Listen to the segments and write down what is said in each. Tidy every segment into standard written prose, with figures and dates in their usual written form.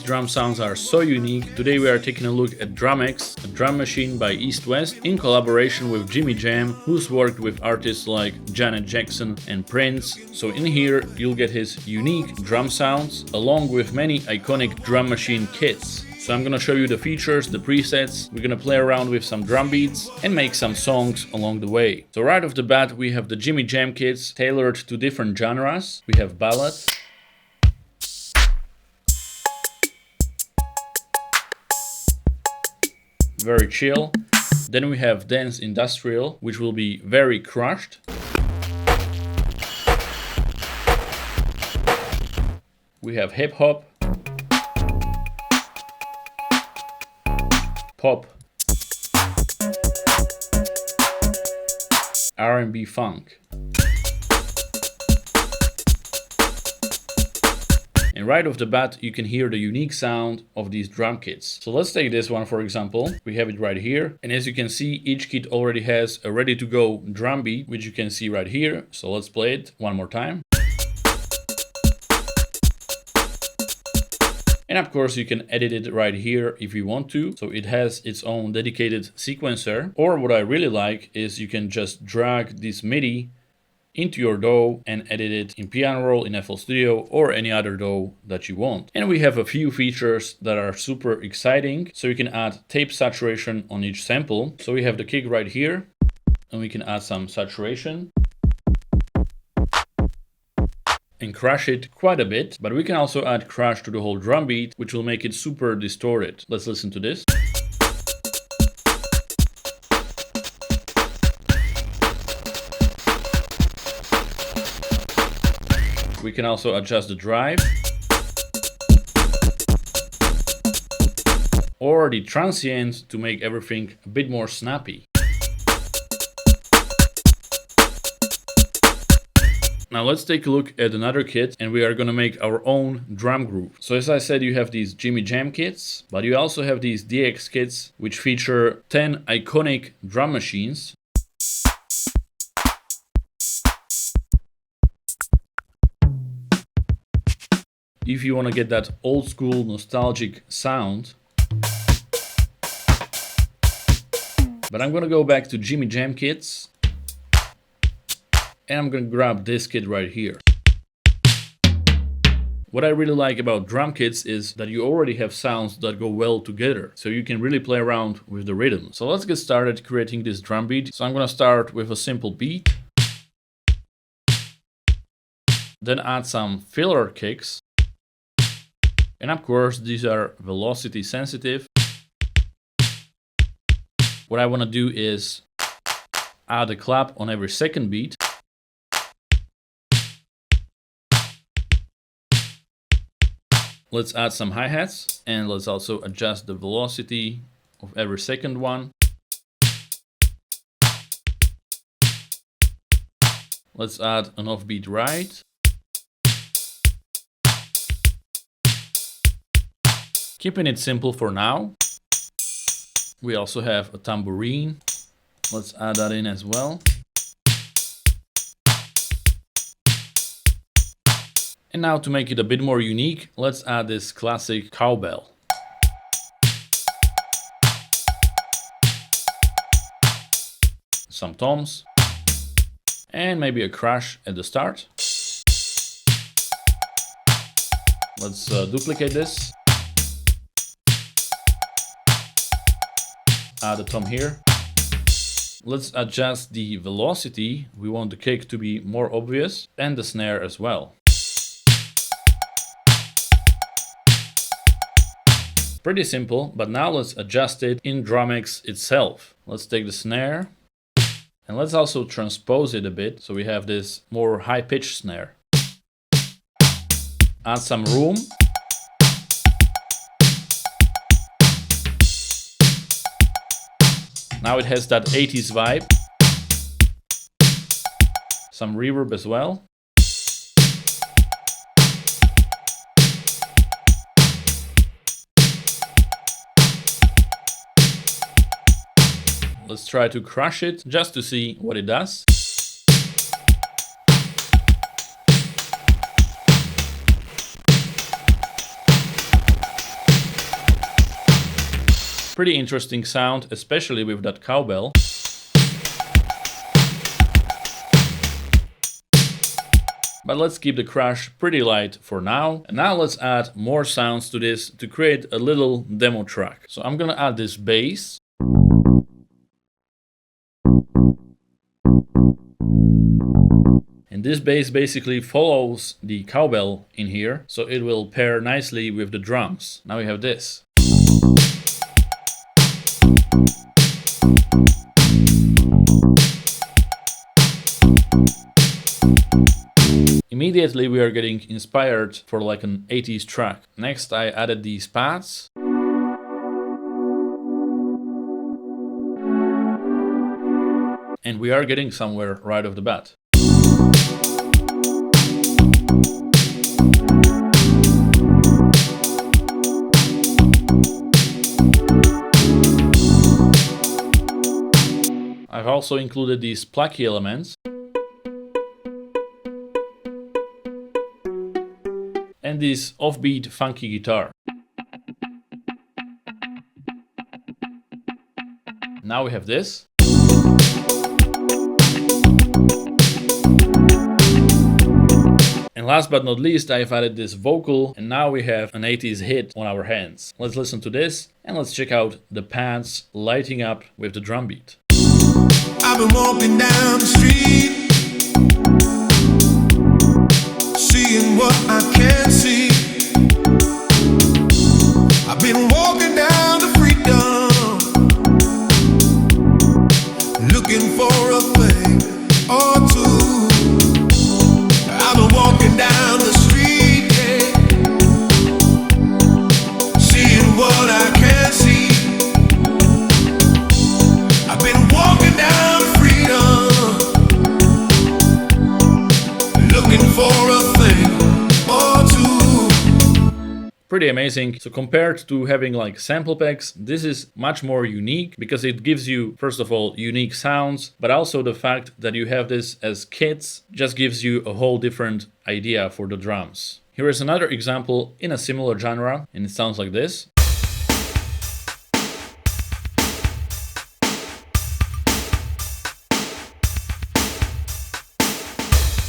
drum sounds are so unique, today we are taking a look at DrumX, a drum machine by EastWest in collaboration with Jimmy Jam, who's worked with artists like Janet Jackson and Prince. So in here you'll get his unique drum sounds along with many iconic drum machine kits. So I'm gonna show you the features, the presets, we're gonna play around with some drum beats and make some songs along the way. So right off the bat we have the Jimmy Jam kits tailored to different genres. We have ballad, very chill. Then we have dance industrial, which will be very crushed. We have hip hop, pop, R&B funk. And right off the bat, you can hear the unique sound of these drum kits. So let's take this one for example. We have it right here. And as you can see, each kit already has a ready to go drum beat, which you can see right here. So let's play it one more time. And of course you can edit it right here if you want to. So it has its own dedicated sequencer. Or what I really like is you can just drag this MIDI into your DAW and edit it in Piano Roll, in FL Studio, or any other DAW that you want. And we have a few features that are super exciting. So you can add tape saturation on each sample. So we have the kick right here, and we can add some saturation and crash it quite a bit. But we can also add crash to the whole drum beat, which will make it super distorted. Let's listen to this. We can also adjust the drive or the transient to make everything a bit more snappy. Now let's take a look at another kit and we are gonna make our own drum groove. So as I said, you have these Jimmy Jam kits, but you also have these DX kits which feature 10 iconic drum machines. If you want to get that old school nostalgic sound. But I'm going to go back to Jimmy Jam kits. And I'm going to grab this kit right here. What I really like about drum kits is that you already have sounds that go well together. So you can really play around with the rhythm. So let's get started creating this drum beat. So I'm going to start with a simple beat. Then add some filler kicks. And of course, these are velocity sensitive. What I want to do is add a clap on every second beat. Let's add some hi-hats and let's also adjust the velocity of every second one. Let's add an offbeat ride. Keeping it simple for now. We also have a tambourine. Let's add that in as well. And now to make it a bit more unique, let's add this classic cowbell. Some toms. And maybe a crash at the start. Let's duplicate this. Add a tom here. Let's adjust the velocity. We want the kick to be more obvious and the snare as well. Pretty simple, but now let's adjust it in DrumX itself. Let's take the snare and let's also transpose it a bit so we have this more high-pitched snare. Add some room. Now it has that 80s vibe. Some reverb as well. Let's try to crush it just to see what it does. Pretty interesting sound, especially with that cowbell. But let's keep the crash pretty light for now. And now let's add more sounds to this to create a little demo track. So I'm gonna add this bass. And this bass basically follows the cowbell in here, so it will pair nicely with the drums. Now we have this. Immediately we are getting inspired for like an 80s track. Next I added these pads. And we are getting somewhere right off the bat. I've also included these plucky elements. And this offbeat funky guitar. Now we have this. And last but not least, I've added this vocal, and now we have an 80s hit on our hands. Let's listen to this, and let's check out the pads lighting up with the drum beat. I've been walking down the street, seeing what I can't see. I've been walking down to freedom, looking for a thing or two. I've been walking down the street, yeah, seeing what I can't see. I've been walking down to freedom, looking for a thing or two. Pretty amazing. So compared to having like sample packs, this is much more unique because it gives you, first of all, unique sounds, but also the fact that you have this as kits just gives you a whole different idea for the drums. Here is another example in a similar genre, and it sounds like this.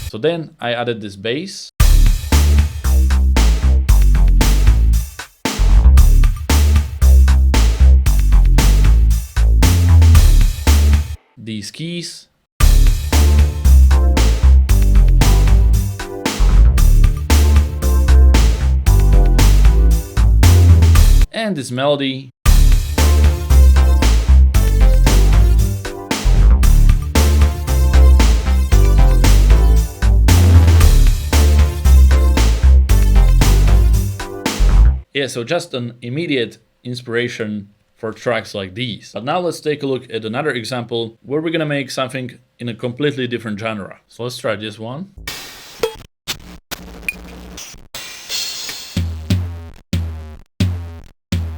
So then I added this bass. These keys. And this melody. Yeah, so just an immediate inspiration for tracks like these. But now let's take a look at another example where we're gonna make something in a completely different genre. So let's try this one.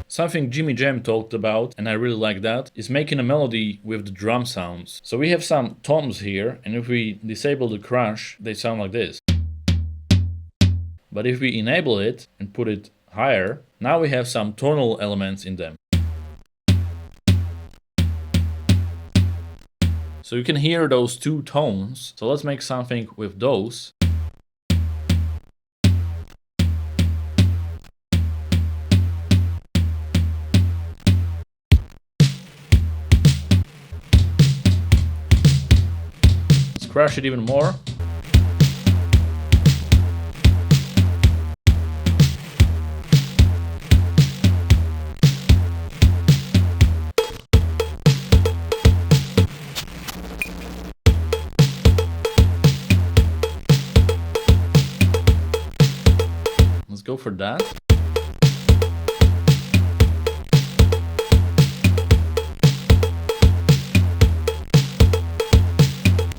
Something Jimmy Jam talked about, and I really like that, is making a melody with the drum sounds. So we have some toms here, and if we disable the crash, they sound like this. But if we enable it and put it higher, now we have some tonal elements in them. So you can hear those two tones. So let's make something with those. Let's crash it even more. Go for that.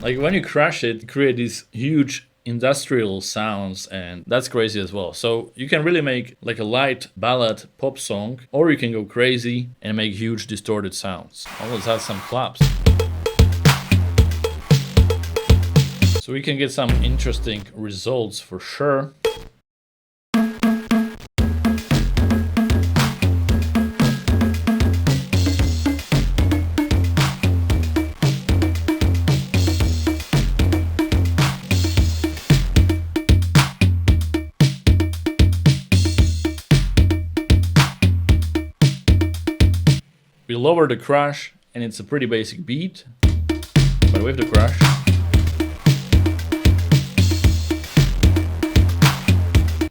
Like when you crash it, you create these huge industrial sounds, and that's crazy as well. So you can really make like a light ballad pop song, or you can go crazy and make huge distorted sounds. Oh, let's add some claps. So we can get some interesting results for sure. We lower the crash and it's a pretty basic beat, but with the crash.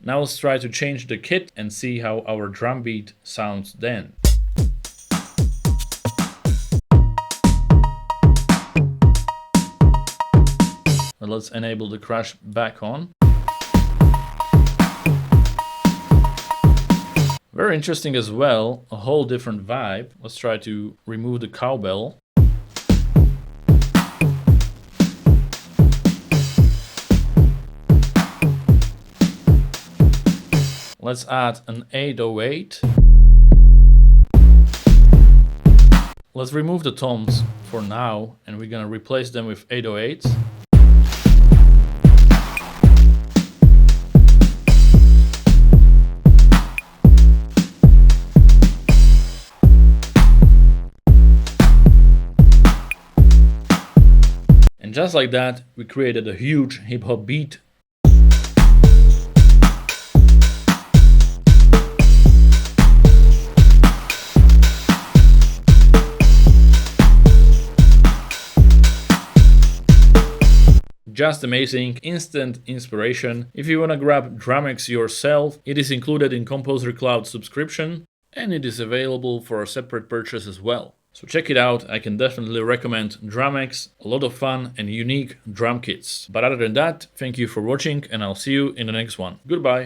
Now let's try to change the kit and see how our drum beat sounds then. But let's enable the crash back on. Very interesting as well, a whole different vibe. Let's try to remove the cowbell. Let's add an 808. Let's remove the toms for now, and we're gonna replace them with 808s. And just like that, we created a huge hip-hop beat. Just amazing, instant inspiration. If you wanna grab DrumX yourself, it is included in Composer Cloud subscription, and it is available for a separate purchase as well. So check it out, I can definitely recommend DrumX, a lot of fun and unique drum kits. But other than that, thank you for watching and I'll see you in the next one. Goodbye!